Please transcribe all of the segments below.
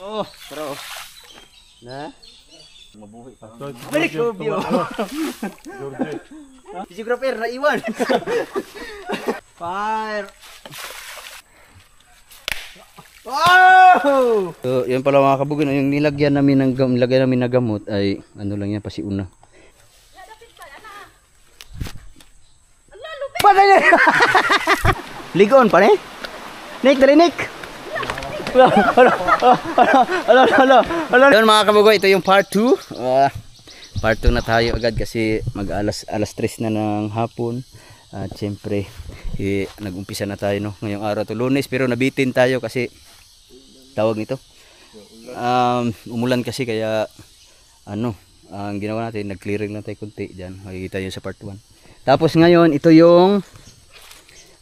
Oh, pero na mabuhi pa. Balik ko bio. George. Videographer na iwan. Fire. Wow! So, yan pala mga kabugin, yung nilagyan namin ng gamot ay ano lang yan, pasiuna. Patay na! Ligon pa eh? Nick, dali Nick! Hala. Yun mga kabugoy, ito yung part 2. Part 2 na tayo agad kasi alas 3 na ng hapon. At syempre, nag-umpisa na tayo no, ngayong araw to Lunes, pero nabitin tayo kasi tawag nito. Umulan kasi kaya ang ginawa natin, nag-clearing lang tayo kunti diyan. Makikita niyo sa part 1. Tapos ngayon, ito yung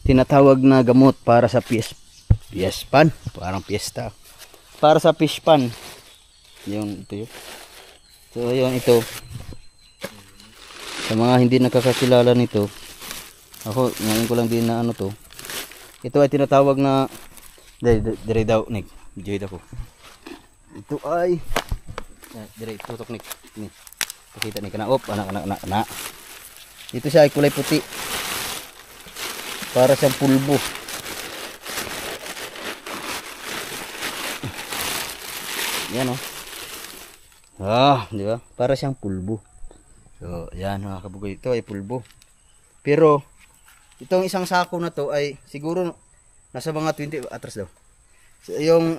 tinatawag na gamot para sa fish pan, parang piyesta. Para sa fish pan. Yung ito yun. So yun ito. Sa mga hindi nakakakilala nito, ako ngayon ko lang din na ano to. Ito ay tinatawag na dire daw Nick. Joy ako. Ito ay dire tutok Nick. Ni. Pakita ni kana op anak. Ito siya ay kulay puti. Para siyang pulbo. Yan oh. Di ba? Para siyang pulbo. So, yan mga kabugoy. Ito ay pulbo. Pero itong isang sako na to ay siguro nasa mga 20 atras daw. So, yung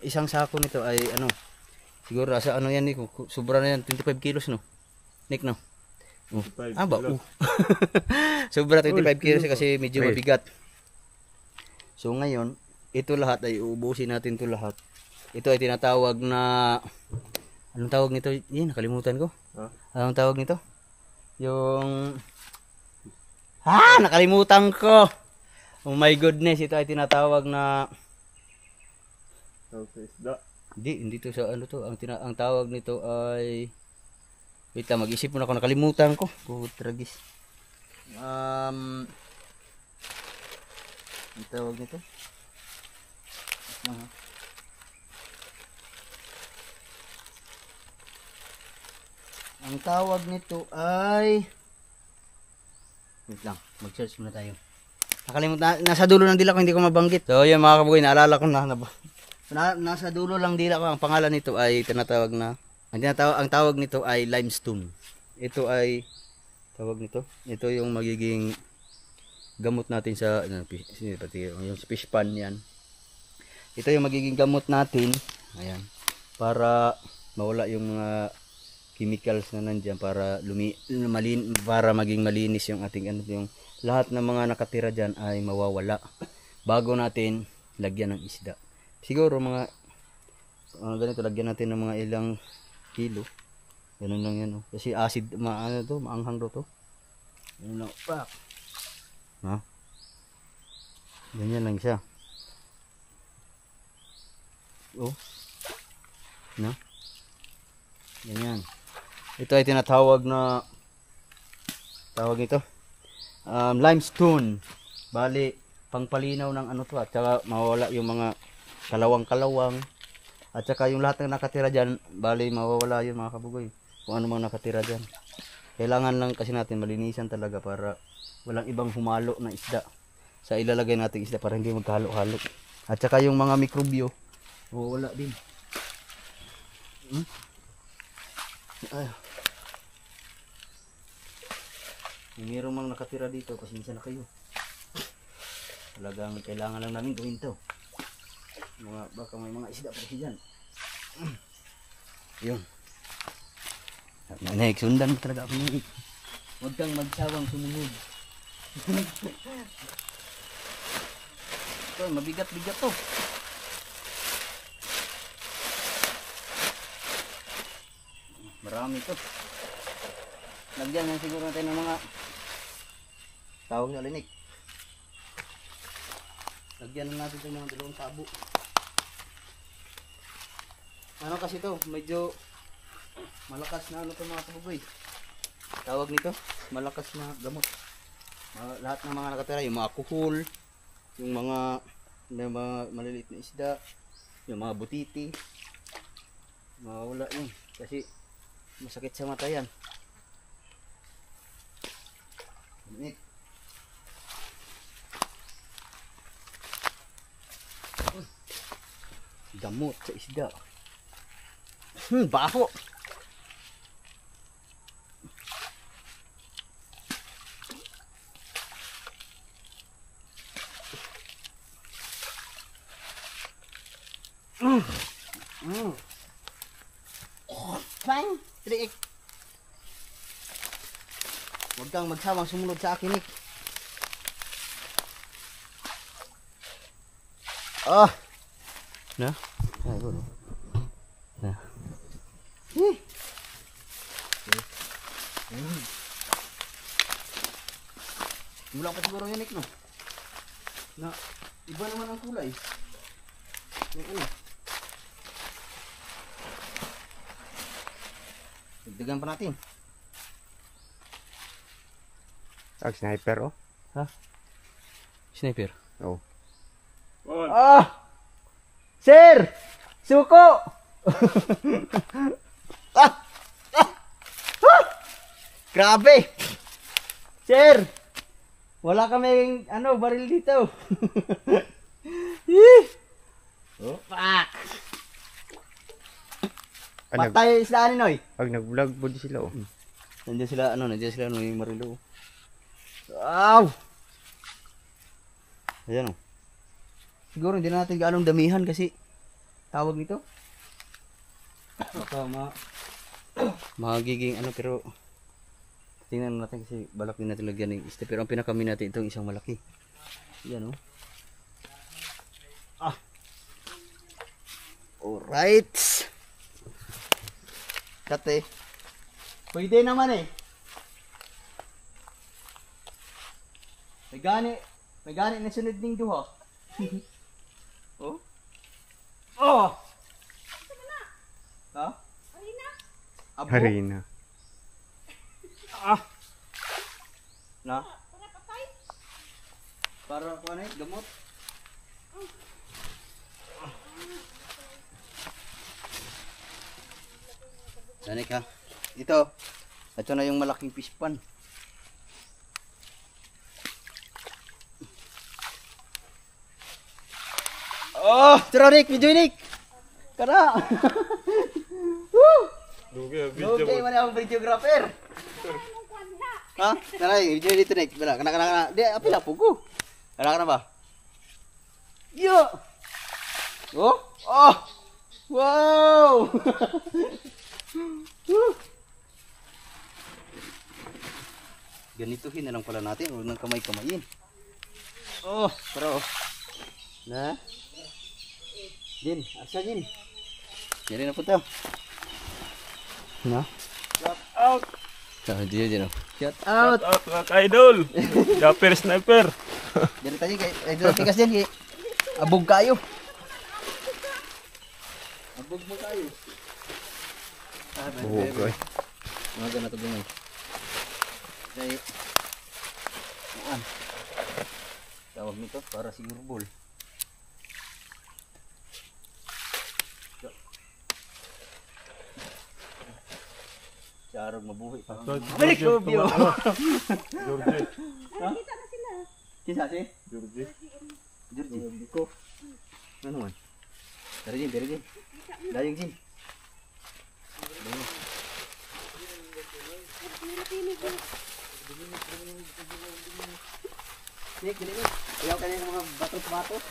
isang sako nito ay siguro nasa yan ni sobra na yan 25 kilos no. Nick no. Sobra 25 kilos kasi medyo mabigat. So ngayon, ito lahat ay uubusin natin to lahat. Ito ay tinatawag na anong tawag nito? Nakalimutan ko. Anong tawag nito? Yung nakalimutan ko. Oh my goodness, ito ay tinatawag na Hindi to sa ano to. Ang tawag nito ay wait lang, mag-isip muna ako, nakalimutan ko. Tragis. Ang tawag nito? Ang tawag nito ay wait lang, mag-search muna tayo. Nakalimutan, nasa dulo ng dila ko, hindi ko mabanggit. So yun mga kabugoy, naalala ko nasa dulo lang dila ko. Ang pangalan nito ay tinatawag na ang tawag nito ay limestone. Ito ay tawag nito. Ito yung magiging gamot natin sa yung fish pan yan. Ito yung magiging gamot natin. Ayan. Para mawala yung mga chemicals na nandiyan para para maging malinis yung ating yung lahat ng mga nakatira diyan ay mawawala bago natin lagyan ng isda. Siguro mga ganito lagyan natin ng mga ilang kilo. Ganun lang yan kasi acid maanghang daw to. Ganun lang. Ganyan lang siya. Ganyan. Ito ay tinatawag na tawag ito limestone. Bali pangpalinaw ng at saka mawawala yung mga kalawang at saka yung lahat ng nakatira dyan, bali mawawala yun mga kabugoy. Kung ano mang nakatira dyan. Kailangan lang kasi natin malinisan talaga para walang ibang humalo na isda sa ilalagay natin isda para hindi magkahalo-halo. At saka yung mga mikrobyo mawawala din. Mayroon mang nakatira dito, pasensya na kayo. Talagang kailangan lang namin gawin to. Baka may mga isda pa dyan. Yun. Naik, sundan talaga ako Naik. Huwag kang magsawang sumunod. Ito, mabigat-bigat to. Marami to. Lagyan na siguro natin ng mga tawag sa linik. Lagyan na natin ng mga dalawang tabo. Kasi to, medyo malakas na to mga kabugoy. Tawag nito, malakas na gamot. Lahat ng mga nakatira, yung mga kuhol, yung mga maliliit na isda, yung mga butiti, Mawawala yun. Kasi masakit sa mata yan. Init. Gamot sa isda. Baho. Bang! Triik. Huwag kang magsamang sumunod sa akin, Nick. Ah! Na? Ay, bro. Na. Mula pa siguro yun, Nick, no? Na, iba naman ang kulay. Yung ano? Dagdagan pa natin. Sniper, oh. Ha? Sniper? Oh. Ah! Sir! Suko! Ah! Ah! Ah! Grabe! Sir! Wala kaming baril dito. Oh, fuck! Patay sila Noy. Pag nag-vlog po di sila, oh. Nandiyan sila yung marilo. Wow! Ayan, oh. Siguro hindi na natin gaanong damihan kasi tawag nito. Baka magiging pero tingnan natin kasi balak din natin lagyan ng isda. Pero ang pinakami natin itong isang malaki. Yan, oh. Ah. Alright. Kate. Pwede naman eh. May gani na sunod ning duha. Oh? Oh! Ha? Abo? Harina. Ah! Na? Para ano gamot? Danik ha. Ito na yung malaking fish pan. Oh, Tronik, video Nick. Kana. Woo! Okay, mana ang videographer. Ha? Nanay, video dito Nick. Bala, kana. Di apil pugo. Kana ba? Yo. Oh! Oh! Wow! Ganituhin na lang pala natin, huwag nang kamay-kamayin. Oh, pero na. Din, asa din. Diri na punta. Na. Shout out. Diri. Shout Shout out mga idol. Japper sniper. Diri tayo kay idol tikas din kay abog kayo. Abog mo kayo. Oh, boy. Mga na to gumay. Kay tawag nito para siguro ball. Charog mabuhay. Balik ko bio. George. Ha? Kita na sila. Kisa si? George. George ko. Ano man? Dari din. Dayang Jin. Nik, gini. Ayaw kanina mga batos-batos.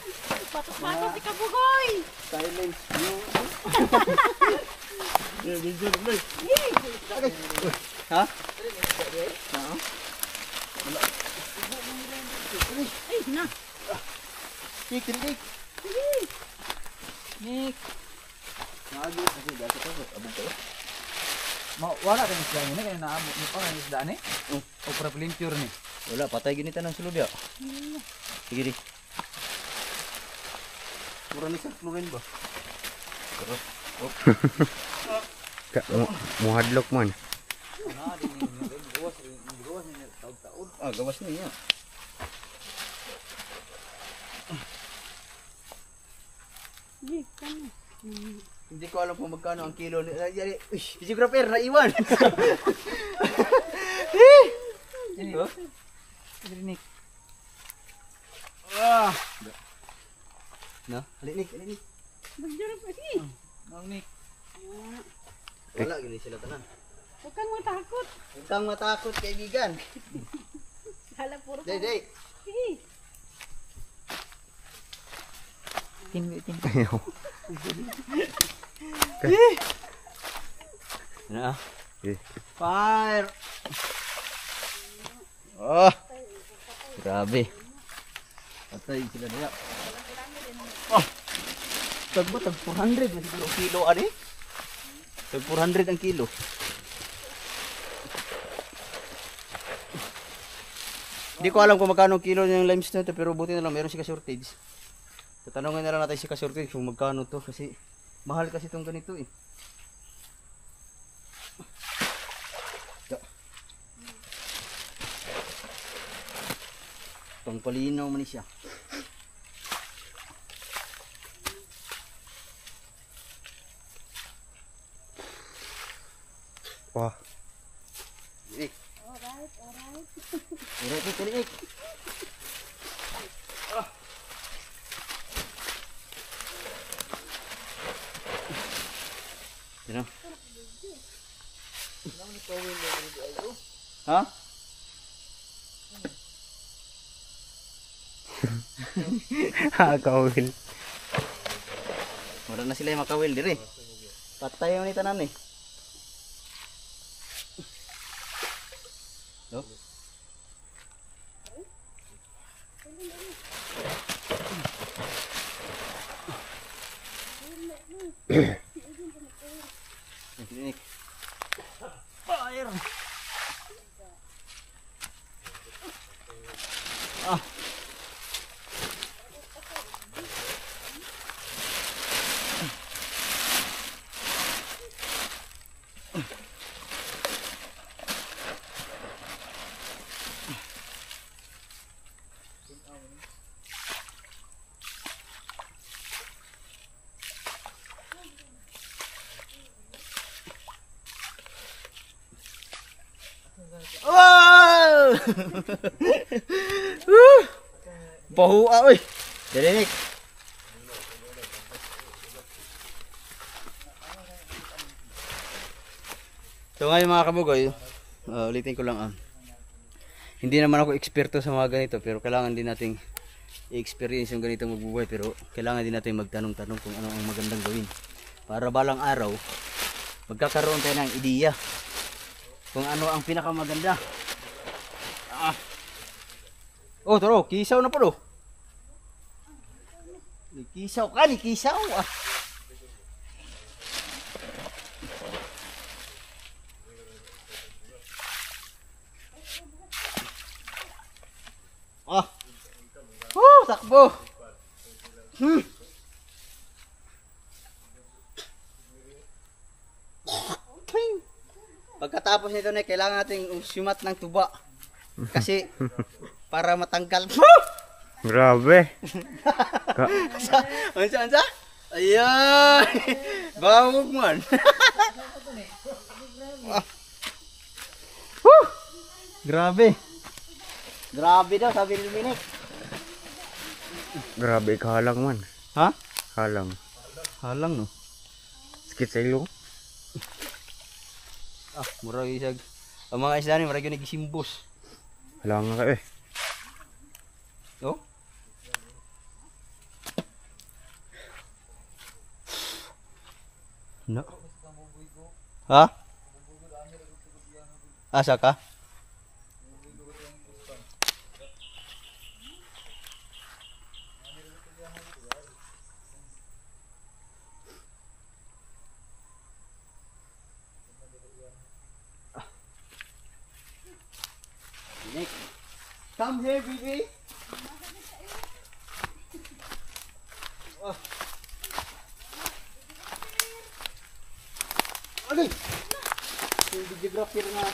Batos-batos si Kabugoy. Silence. Video na. Ha? Ay, na. Nik, Nik. Nik. Nagi, kasi dati ko abog kayo. Wala ka isda ni kaya naamo ni pa ng isda ni. Oh. O para pure ni. Wala, patay ginita ng sulod ya. Sige di. Mura ni sa fluorine ba? Pero, Muhadlok man. gawas niya. Di, kana. Hindi ko alam kung magkano ang kilo. Videographer, naiwan. Oh. Rinik. No? Alinik, alinik. Magdurog pa si. Mangnik. Wala, gini sila tanan. Huwag kang matakot. Huwag kang matakot, kaibigan. Hala, puro Day, day. Sige. Tin. Ayaw. Ano ah? Eh. Fire! Oh! Grabe. Patay sila nila. Oh! Tag ba? Tag 400 na siguro kilo ani? Tag 400 ang kilo. Hindi ko alam kung magkano kilo yung limestone to, pero buti na lang meron si ka-shortage. Tatanungin na lang natin si ka-shortage kung magkano to kasi mahal kasi itong ganito eh. Itong palinaw man siya. Wah. Inik. Alright, inik. Yan o. Ha? Kawil. Wala na sila yung makawil dire. Patay mo ni tanan eh. No? Inik. Fire. Ah. Wow! Bahua oi. Delinik. So ngayon mga kabugoy, ulitin ko lang hindi naman ako eksperto sa mga ganito pero kailangan din nating i-experience yung ganitong magbubuhay pero kailangan din natin magtanong-tanong kung ano ang magandang gawin para balang araw magkakaroon tayo ng ideya kung ano ang pinakamaganda. Oh, taro, kisaw na pala. Kisaw ka, kisaw. Takbo. Pagkatapos nito na kailangan nating sumat ng tuba. Kasi para matanggal. Grabe. Ansa? Ayan. Bawog man. Grabe. Grabe daw sabi ni Minik. Grabe kahalang man. Ha? Halang. Halang no. Sakit sa ilong. Murag isag. Ang mga isda ni murag yun nagisimbos. Halang nga eh. Oh? No. Ha? Asa ka? Nick, come here, baby. Oh. Okay. Yung videographer nga.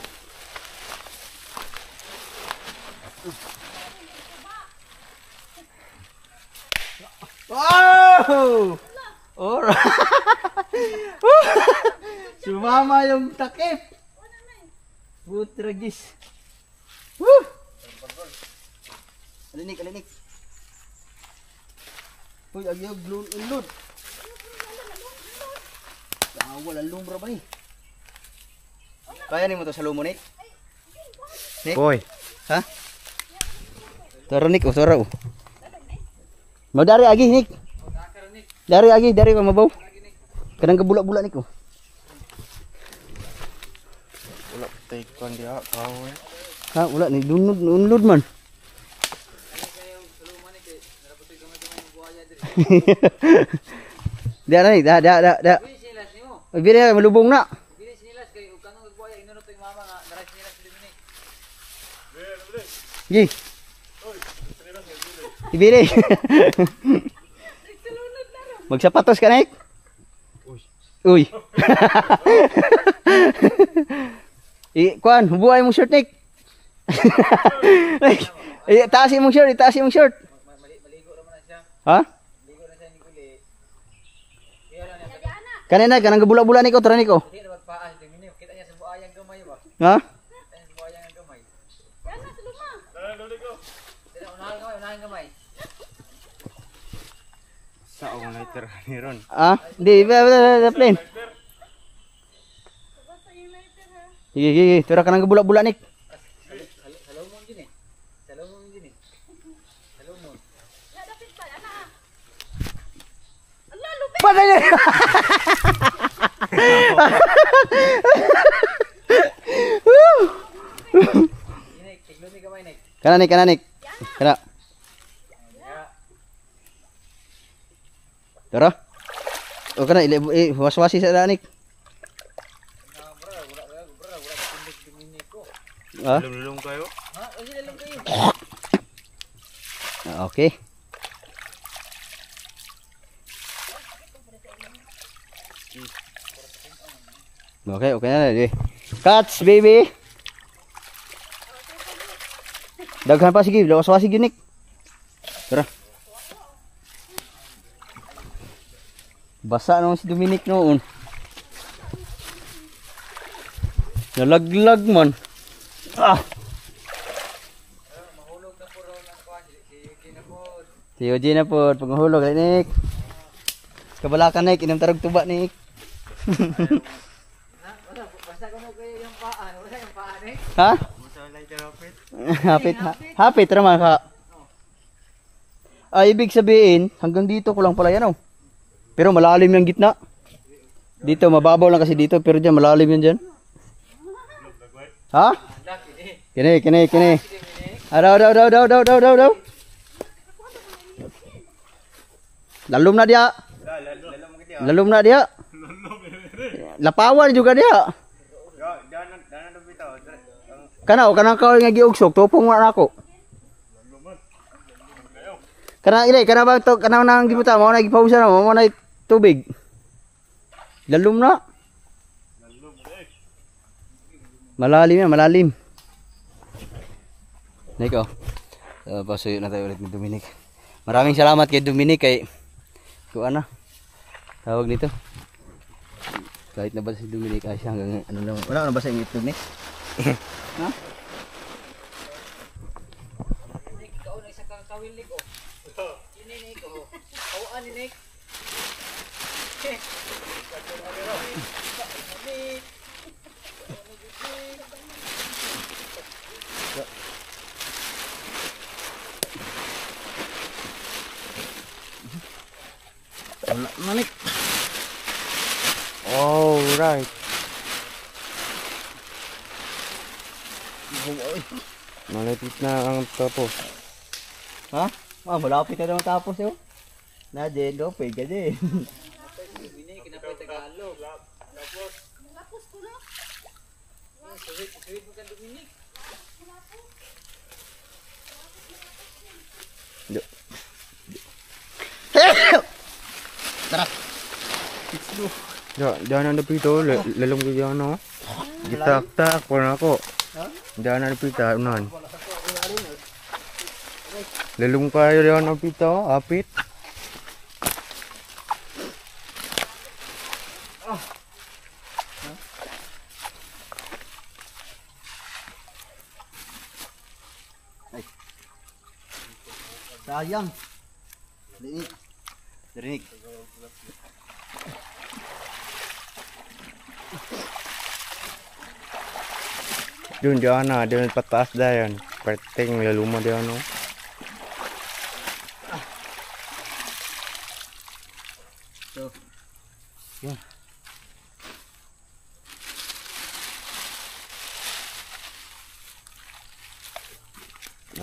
Wow! Alright. Tumama yung takip. Putragis. Woo! Alinik, alinik. Uy, agyaw, ulod. Wala lumbra ba ni? Kaya ni mo to sa lumo, Nick? Nick? Boy. Ha? Tara, Nick. Tara, oh. Magdari, agi, Nick. Dari, agi. Dari, mabaw. Kanang kabula-bula, Nick, oh. Wala tay kon dia kau. Ha, wala. Ni unlod man. Dia Nick. Dah. Bili malubong na. Bili sinilas kay ug kanang nagbuaya inuno to yung mama nga dara sinilas dili ni. Gi. Ibili. Magsapatos ka, Nick? Uy. Kuan, buhay mong short, Nick. Nick. Taas mong short, itaas mong short. Maligo ra man na siya. Ha? Maligo na siya ni Kuli. Kanina, kanang gabula-bula, Nick, tara, Nick, oh. Hindi na magpaas dili ni. Kita niya sa buayang gamay ba? Ha? Kita niya sa buayang gamay. Yan na, sa luma. Dili unahan gamay. Sa ako lighter ni ron. Ah, di, plane. Sige, tara kanang gabula-bula, Nick. Salomon din eh. Salomon din eh. Salomon. Ya, dapit pa, ana. Allah, lupit. Patay na! Ini tiglo ni gamay ni. Kana, Nick. Kana. Tara. O kana, waswasi sa daan, Nick. Ah? Lulong kayo. Ha? O sila lang kayo. Okay. Okay na na. Cuts, baby. Daghan pa, sige. Waswasi yun, Nick. Tara. Basa naman si Dominic noon. Nalaglag man. Ah! Mahulog na puro ng kuan si Kinapod. Si Eugene na po. Panghulog, Nick. Kabalakan, Nick. Inom tarog tuba, Nick. Basta ko mo kayo yung paan. Wala yung paan eh. Ha? Sa lighter hapit. Hapit naman ka. Ay, ibig sabihin, hanggang dito ko lang pala yan, oh. Pero malalim yung gitna. Dito, mababaw lang kasi dito. Pero dyan, malalim yan dyan. Ha? Kini. Daw. Lalum na dia. Lapawan juga dia. Kana kau nga giugsok tupong wa nako. Kana ba to kana nang gibuta mo na gipausa na mo na tubig. Lalum na. Malalim. Nico. Pasuyo na tayo ulit ni Dominic. Maraming salamat kay Dominic kay kuan na. Tawag nito. Kahit na ba si Dominic ay siya hanggang ano lang. Wala na ba sa YouTube ni? Ha? Ikaw na isa kang kawilig oh. Ini ni ko. Awan ni Nick. Wala manik. All right. Malapit na ang tapos. Ha? Malapit na naman tapos yun. Nadin, lopay ka din. Ini kinapay Tagalog. Lapos ko na. Suwit mo kan Dominic. Tara. Jangan ada pito, lelum ke jana. Tak pun aku. Jangan ada pita unan. Lelum kayo jangan ada pito, apit. Sayang. Darinig. Darinig. Doon diyan na, doon pataas dayon. Perting may luma diyan no. So, yun.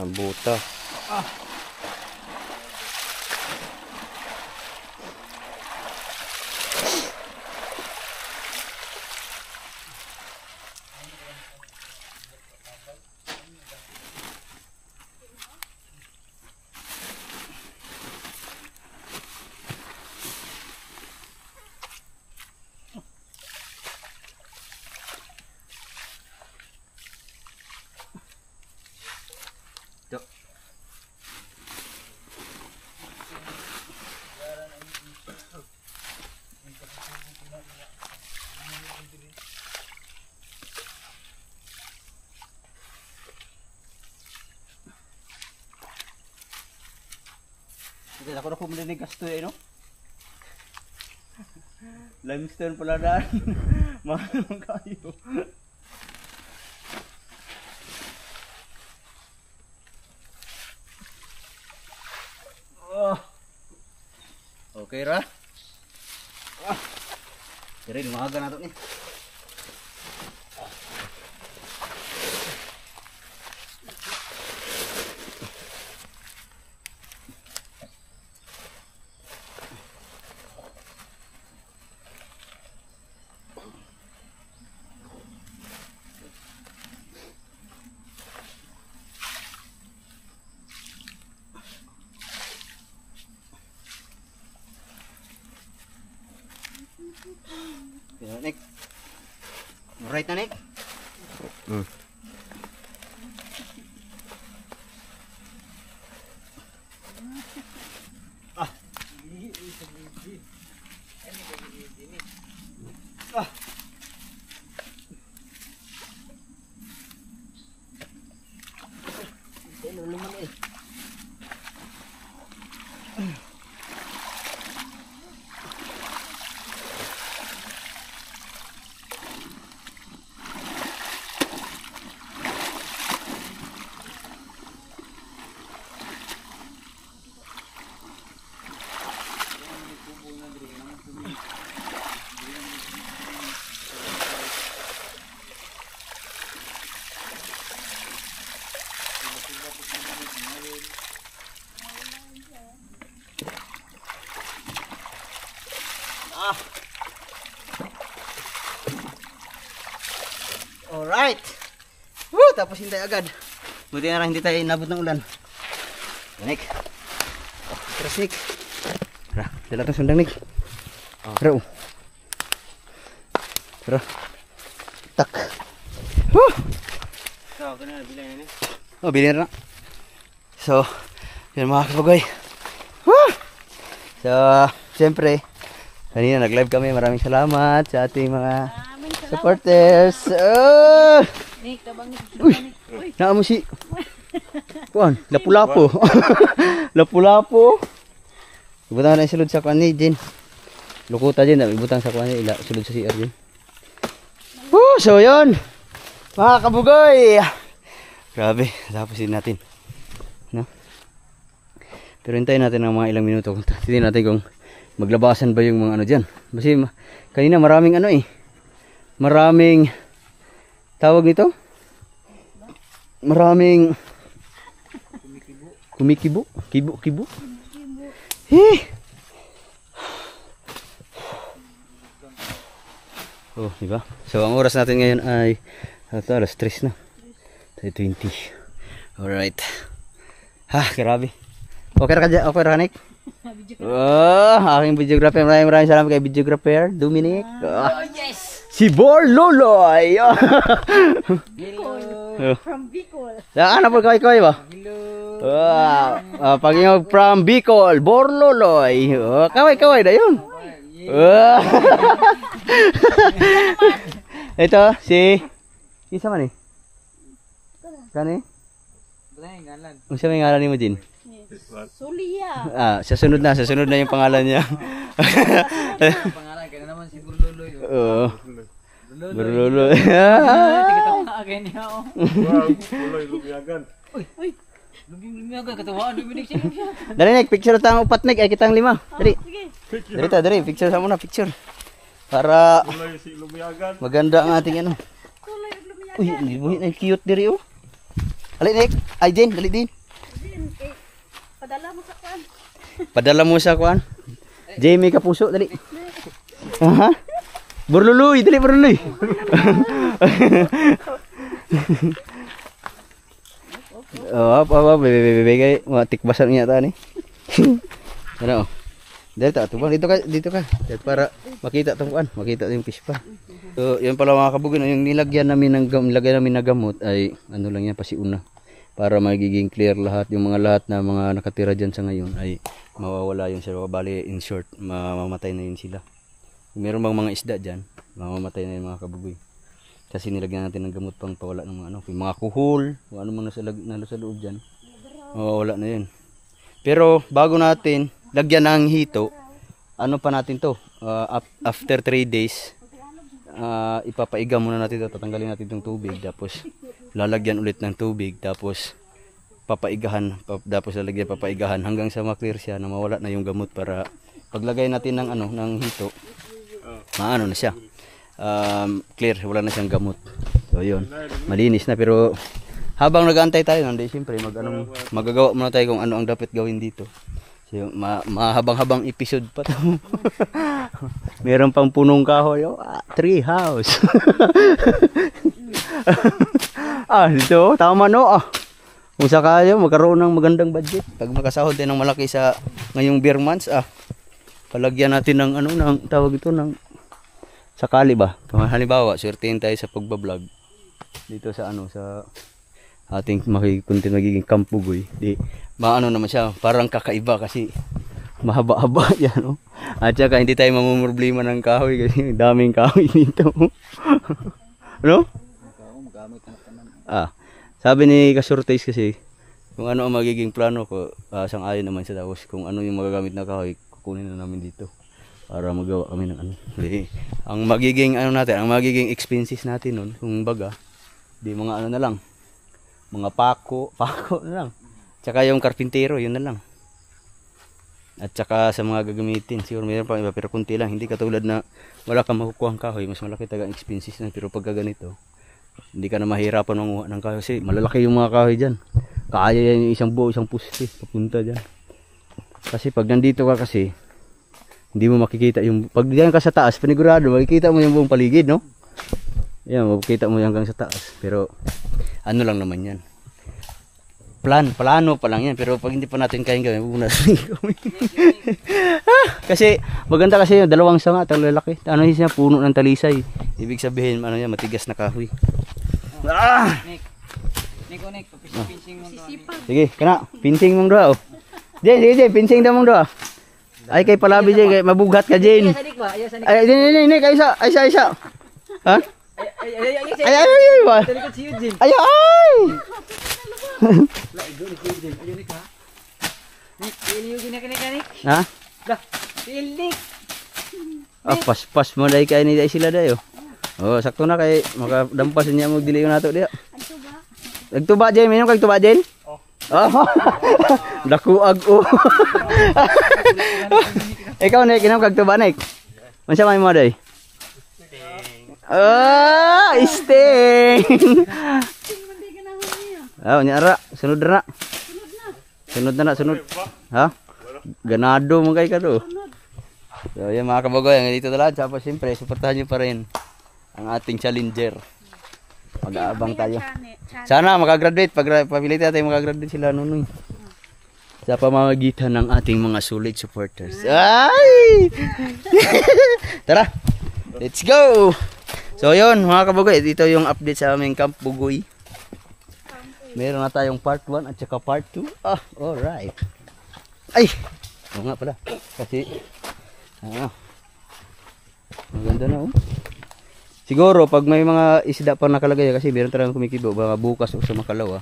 Ang buta. Dok. Ako na po marinig kasto eh, no? Limestone pala daan. Mahal naman kayo. Oh. Okay ra. Dire lumaga na to ni. Nick. Right na, Nick? Hmm. Ah. Ah. Luman eh. Alright. Woo, tapos hintay agad. Buti na lang hindi tayo inabot ng ulan. Nick. Terus Nick. Tara, dala itong sundang Nick. Tara. Tara. Tak. Woo. So, kana bilhin ni. Oh, bilhin na. So, yun mga kabagoy. Woo. So, siyempre, kanina nag-live kami. Maraming salamat sa ating mga supporters. Oh! Nick, tabang Nick. Uy! Naamo si... Kuan, lapu-lapu. Lapu-lapu. Ibutang na yung sulod sa kuan ni Jin. Lukuta din, ibutang sa kuan ni ila sulod sa CR Jin. Woo! So yun! Mga kabugoy! Grabe, tapos din natin. No? Pero hintayin natin ng mga ilang minuto. Tingnan natin kung maglabasan ba yung mga ano dyan. Kasi kanina maraming ano eh. Maraming tawag nito? Maraming kumikibo. Kibo. Oh, diba? So ang oras natin ngayon ay alas 3 na. 3:20. Alright. Ha, grabe. Okay ra ka dyan? Okay ra ka, Nick? Oh, aking videographer. Maraming salamat kay videographer Dominic. Oh, yes! Si Borloloy. Bicol. From Bicol. Ano po kaway ba? Pagingog from Bicol, Borloloy. Kaway na yun. Ito si man eh. Kani? Wala yung ngalan. Unsa may ngalan nimo din? Sulia. Sa sunod na yung pangalan niya. Pangalan kaya naman si Burluloy. Oo. Berlulu. Kita mga agen niya. Uy. Lumiyagan katawaan Dominic siya. Dali Nek, picture tang upat Nek, ay kitang 5. Dali. Sige. Dali, picture sa muna, picture. Para maganda ang ating ano. Kulay ug lumiya. Uy, libuhin ay cute diri oh. Dali Nek, ay din, dali din. Din kay padala mo sa kan. Padala mo sa kuan. Jamie Kapuso, dali. Aha. Burluloy, dali Burluloy. Bebe, tikbasan niya ta ni. Ano? Dito ka. Para makita tong kuan, makita yung fish pa. So, yan pala mga kabugin, yung nilagyan namin ng gamot ay ano lang yan pasiuna. Para magiging clear lahat, yung lahat na mga nakatira diyan sa ngayon ay mawawala yung sila. Bali, in short, mamamatay na yun sila. Kung meron bang mga isda diyan, mamamatay na yung mga kabugoy. Kasi nilagyan natin ng gamot pang pawala ng mga yung mga kuhol, kung ano man nasa loob diyan. Mawawala na yun. Pero bago natin lagyan ng hito, ano pa natin to? After 3 days, ipapaiga muna natin ito, tatanggalin natin itong tubig, tapos lalagyan ulit ng tubig, tapos papaigahan, tapos lalagyan papaigahan hanggang sa ma-clear siya na mawala na yung gamot para paglagay natin ng ng hito, maano na siya. Clear, wala na siyang gamot. So yun, malinis na. Pero habang nag-aantay tayo, siyempre magagawa muna tayo kung ano ang dapat gawin dito. So, mahabang-habang episode pa to. Meron pang punong kahoy, tree house. Dito, tama no. Kung sakali magkaroon ng magandang budget, pag makasahod tayo ng malaki sa ngayong beer months, palagyan natin ng ng tawag ito ng sakali ba. Halimbawa, swertein tayo sa pagbablog dito sa sa ating magiging kampugoy. Di maano naman siya, parang kakaiba kasi mahaba-haba yan, no? At saka hindi tayo mamumroblema ng kahoy kasi daming kahoy dito. Ano? Sabi ni Kasurtes kasi kung ano ang magiging plano ko, sang-ayon naman siya, tapos kung ano yung magagamit na kahoy, kukunin na namin dito para magawa kami ng ang magiging natin, ang magiging expenses natin nun, kung baga, di mga na lang, mga pako na lang. Tsaka yung karpintero, yun na lang. At tsaka sa mga gagamitin, siguro mayroon pa iba, pero kunti lang. Hindi katulad na wala kang makukuha ng kahoy, mas malaki taga expenses na. Pero pagka ganito, hindi ka na mahirapan manguha ng kahoy kasi malalaki yung mga kahoy dyan. Kaya yan yung isang buo, isang puste, papunta dyan. Kasi pag nandito ka kasi, hindi mo makikita yung, pag diyan ka sa taas, panigurado, makikita mo yung buong paligid, no? Yan, makikita mo hanggang sa taas. Pero, ano lang naman yan. Plano pa lang yan. Pero pag hindi pa natin kayang gawin, huwag na gawin. Kasi, maganda kasi yung dalawang sanga, ang lalaki. Ano yun siya, puno ng talisay. Ibig sabihin, matigas na kahoy. Nick, pinching mo doon. Sige, kana, pinching mong doa. Jen, pinching daw mong doa. Ay, kay palabi, Jen, kay mabugat ka, Jen. Ay, Nick, Aisa. Ha? Ay, ba? Talikod si Eugene. Ay! Nick, ha? Nick, Eugene na Nick. Ha? Dah, Nick. Pas mo dahil kaya ni sila dayo. Oh, sakto na kay makadampas niya mo dili nato diya. Nagtuba Jen, minum kag tuba Jen? Oh. Dakuag o. Ikaw Nick, minum kag tuba Nick. Unsa may mo day? Sting. Nyara, sunod na. Sunod. Ha? Ganado mo kay ka do. So, yan mga kabagoy, dito na lang. Tapos siyempre, suportahan nyo pa rin ang ating challenger. Mag-aabang tayo. Sana makagraduate. Pagpilit natin makagraduate sila nunoy. Sa pamamagitan ng ating mga solid supporters. Ay! Tara! Let's go! So yun mga kabugoy, dito yung update sa aming Camp Bugoy. Meron na tayong part 1 at saka part 2. Alright. Ay! Oo nga pala. Kasi, maganda na Siguro, pag may mga isda pa nakalagay, kasi meron talagang kumikibo, baka bukas o sa Makalawa,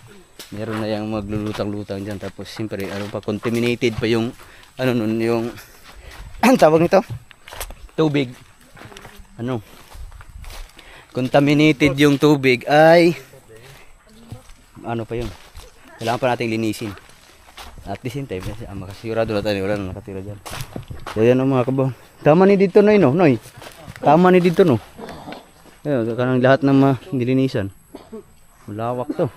Meron na yung maglulutang-lutang dyan. Tapos siyempre, ano pa, contaminated pa yung, ano nun, yung, ang tawag nito? Tubig. Ano? Contaminated yung tubig ay, ano pa yun? Kailangan pa nating linisin. At the same time, makasigurado na tayo, wala na nakatira dyan. So yan ang mga kabaw. Tama ni dito, Noy, no? Noy, tama ni dito, no? Ayun, kanang lahat ng nilinisan. Malawak to.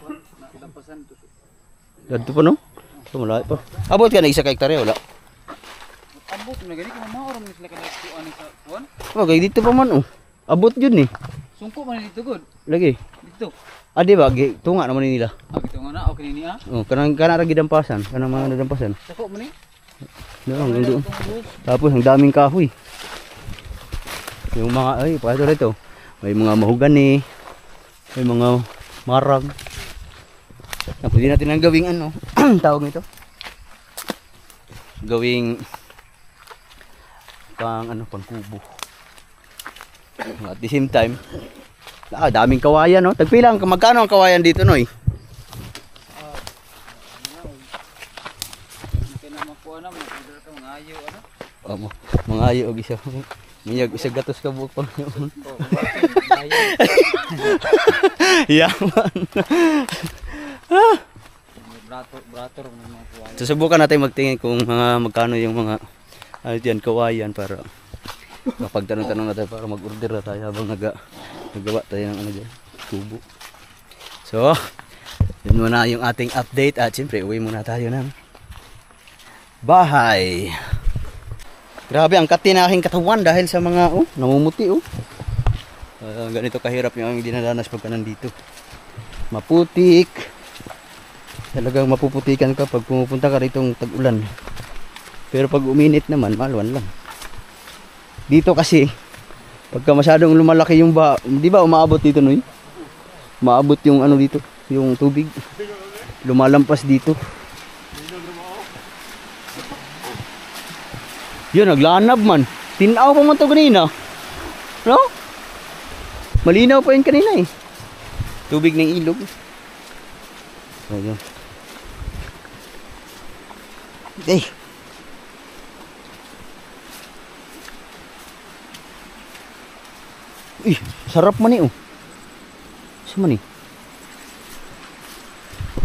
Ganito pa, no? Ito, malawak pa. Abot ka na isa ka hektarya, wala? Abot na gani kung maoram ni sila kada kuan sa kuan. Okay, dito pa man, oh. Abot yun, eh. Sungko man dito good. Lagi. Dito. Ah, di ba? Tunga naman nila. Ito nga na okay ni ah. Oh, kanang ragi dampasan. Kanang mga nadampasan. Sako man ni. Doon, doon. Tapos, ang daming kahoy. Yung mga, ay, pato rito. May mga mahugani. May mga marag. Na, pwede natin ang gawing ano. Tawag nito. Gawing pang ano, pang kubo. At the same time, daming kawayan, no? Tagpilang, magkano ang kawayan dito, Noy? Kaya na makuha na mo ka mga ayo ano. Mga ayo og isa. Miyag isa gatos ka buok pang. Yaman. Brator ng mga kuha. Susubukan natin magtingin kung magkano yung mga ano diyan kawayan para kapag tanong-tanong natin para mag-order na tayo habang nagawa tayo ng ano diyan, tubo. So, yun muna yung ating update at siyempre uwi muna tayo ng bahay. Grabe ang kati na aking katawan dahil sa mga namumuti ganito kahirap yung aming dinadanas pagka nandito. Maputik. Talagang mapuputikan ka pag pumupunta ka ritong tag-ulan. Pero pag uminit naman, malwan lang. Dito kasi, pagka masyadong lumalaki yung di ba umaabot dito, Noy? Umaabot yung ano dito, yung tubig. Lumalampas dito. Yun, naglanab man. Tinaw pa man to kanina. No? Malinaw pa yun kanina eh. Tubig ng ilog. So, yun. Okay. Ih, sarap man eh, oh. Saan man eh?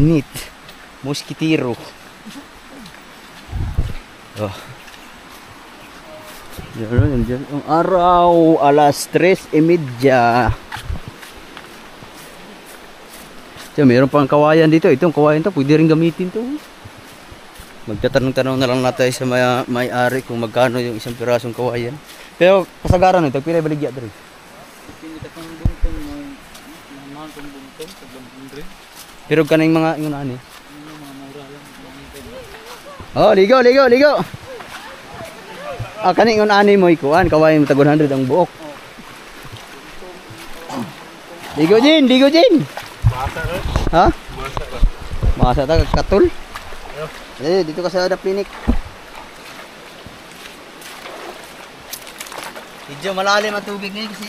Neat. Mosquitero. Oh. Yan, ang araw, alas 3:30. So, meron pang kawayan dito. Itong kawayan to, pwede rin gamitin to. Magtatanong-tanong na lang natin sa may-ari kung magkano yung isang pirasong kawayan. Pero kasagaran nito, pila baligya dito. Kita kang buntong mahal kang buntong sa 100. Pero kaning mga yung ani. Mga mura lang. Oh, ligo. Kaning yung ani mo ikuan, kawayan mo tag 100 ang buok. Ligo Jin. Ha? Masa ta katul. Dito ka sa Daplinik. Medyo malalim ang tubig ngayon kasi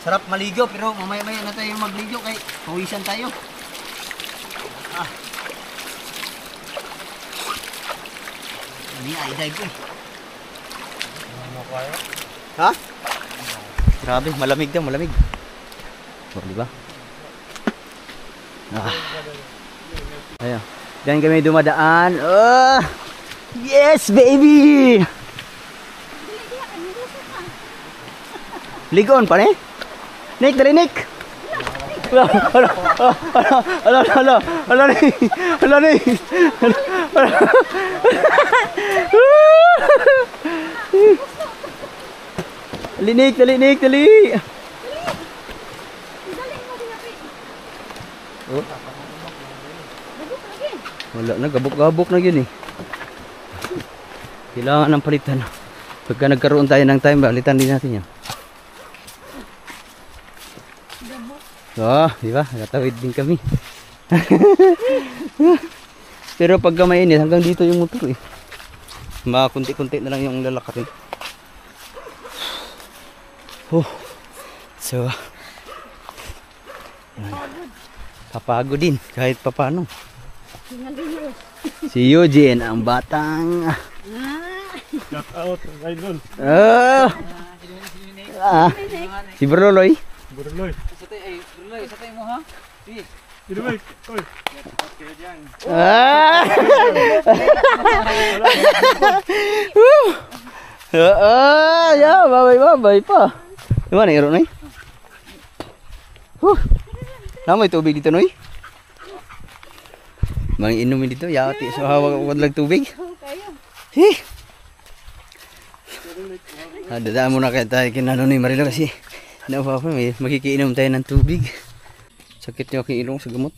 sarap maligo pero mamaya-maya na tayo magligo kay pawisan tayo. Ini ay dive ko. Ha? Grabe, malamig. Oh, di ba? Ayan. Diyan kami dumadaan. Oh! Yes, baby! Ligon pa eh? Nick, dali Nick! Hala, Nick! Dali Nick, dali! Wala na, gabok-gabok na yun eh. Kailangan ng palitan. Pagka nagkaroon tayo ng time, palitan din natin yan. Di ba? Nakatawid din kami. Pero pagka mainit, hanggang dito yung motor eh. Kunti-kunti na lang yung lalakarin. So, kapagod din kahit papano. Si Eugene, ang batang Shout out, idol. Si Berloloy. Burloy. Sa tayo mo ha? Dito ba? Oy. Babay pa. Diba na Noy? Namoy tubig dito Noy? Mang inumin dito, yati so hawak ko lang tubig. Dadaan muna kaya tayo kinano ni Marilo kasi magkikiinom tayo ng tubig. Sakit niyo aking ilong sa gamot.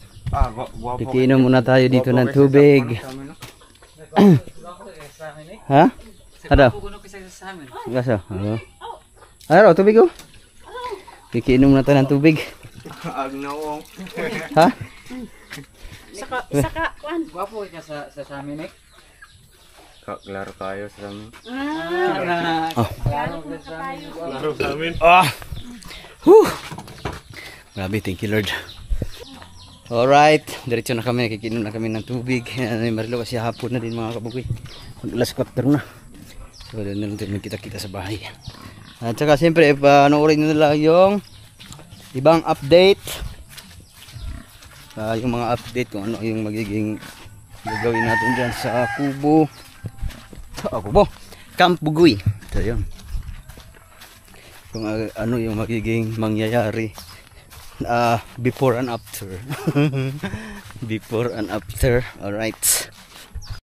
Kikiinom muna tayo dito ng tubig. Ha? Ano? Gaso? Ano? Tubig ko? Kikiinom na tayo ng tubig. Ha? Saka, kuan. Gwapo ka sa amin eh. Klaro tayo sa amin. Laro sa amin. Grabe, thank you Lord. Alright, diretso na kami, nakikinom na kami ng tubig. Marilo kasi hapon na din mga kabugoy. Mag alas 4 na. So doon na lang tayo magkita-kita sa bahay. At saka siyempre, panoorin nyo na lang yung ibang update. Yung mga update kung ano yung magiging gagawin natin dyan sa Kubo. Camp Bugoy. So yun. Kung ano yung magiging mangyayari before and after. Before and after. Alright.